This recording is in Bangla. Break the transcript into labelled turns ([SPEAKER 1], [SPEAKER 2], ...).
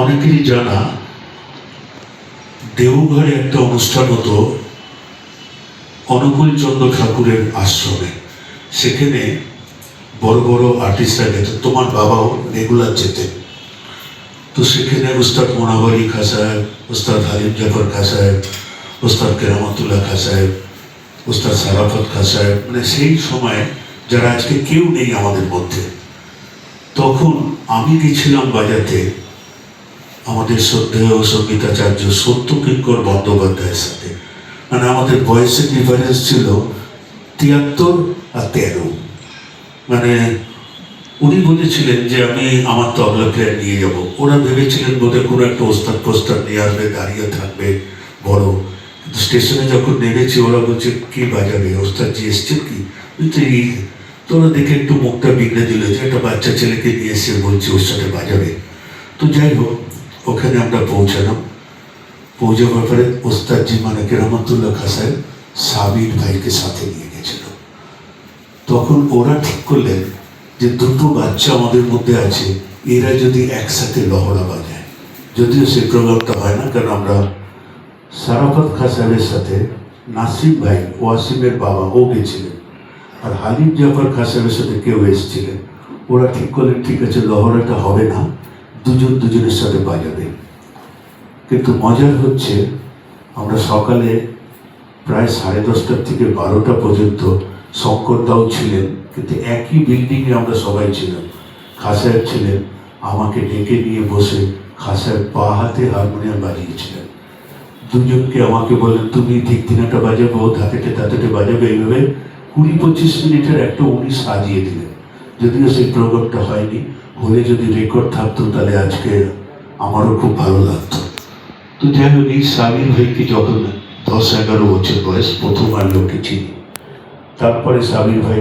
[SPEAKER 1] অনেকেরই জানা দেওঘরে একটা অনুষ্ঠান হতো অনুকূল চন্দ্র ঠাকুরের আশ্রমে। সেখানে বড় বড় আর্টিস্টরা যেত, তোমার বাবাও রেগুলার যেতেন। তো সেখানে উস্তাদ মোনাওয়ার আলী খাঁ সাহেব, উস্তাদ হালিম জাফর খাঁ সাহেব, উস্তাদ কেরামতুল্লাহ খাঁ সাহেব, উস্তাদ সারাফত খাঁ সাহেব, মানে সেই সময় যারা আজকে কেউ নেই আমাদের মধ্যে। তখন আমি গেছিলাম বাজাতে আমাদের শ্রদ্ধেয় সঙ্গীতাচার্য সত্যকিঙ্কর বন্দ্যোপাধ্যায়ের সাথে। মানে আমাদের বয়সের ডিফারেন্স ছিল 73 আর 13। মানে উনি বলেছিলেন যে আমি আমার তবলা প্লেয়ার নিয়ে যাব। ওরা ভেবেছিলেন বোধহয় কোনো একটা ওস্তাদ পোস্তাদ নিয়ে আসবে, দাঁড়িয়ে থাকবে বড়। কিন্তু স্টেশনে যখন নেমেছি ওরা বলছে কি বাজাবে, ওস্তাদজি এসছেন কি? তোরা দেখে একটু মুখটা বিগড়ে দিল যে একটা বাচ্চা ছেলেকে নিয়ে এসে বলছে ওর সাথে বাজাবে। তো যাই হোক, ওখানে আমরা পৌঁছালাম। পৌঁছাবার পরে ওস্তাদজি মানে কেরামতুল্লাহ খাঁ সাহেব সাবির ভাইকে সাথে নিয়ে গেছিল। তখন ওরা ঠিক করলেন যে দুটো বাচ্চা আমাদের মধ্যে আছে, এরা যদি একসাথে লহড়া বাজায়। যদিও সেই প্রোগ্রামটা হয় না, কারণ আমরা সারাফত খাঁ সাহেবের সাথে নাসিম ভাই, ওয়াসিমের বাবা, ও গেছিলেন, আর হালিম জাফর খাঁ সাহেবের সাথে কেউ এসেছিলেন। ওরা ঠিক করলেন ঠিক আছে, লহড়াটা হবে না, দুজন দুজনের সাথে বাজাবে। কিন্তু মজার হচ্ছে আমরা সকালে প্রায় 10:30 থেকে 12টা পর্যন্ত শঙ্করদাও ছিলেন, কিন্তু একই বিল্ডিংয়ে আমরা সবাই ছিলাম। খাঁ সাহেব ছিলেন, আমাকে ডেকে নিয়ে বসে খাঁ সাহেব পা হাতে হারমোনিয়াম বাজিয়েছিলেন। দুজনকে আমাকে বললেন তুমি ঠিক দিনাটা বাজাবে, ও ধাতেটে ধাতেটে বাজাবে। এইভাবে 20-25 মিনিটের একটা উনি সাজিয়ে দিলেন। যদিও সেই প্রোগ্রামটা হয়নি, হলে যদি রেকর্ড থাকতো তাহলে আজকে আমারও খুব ভালো লাগতো। তো যাই হোক, এই সাবির ভাইকে যখন 10-11 বছর বয়স প্রথমবার লোকে চিনি। তারপরে সাবির ভাই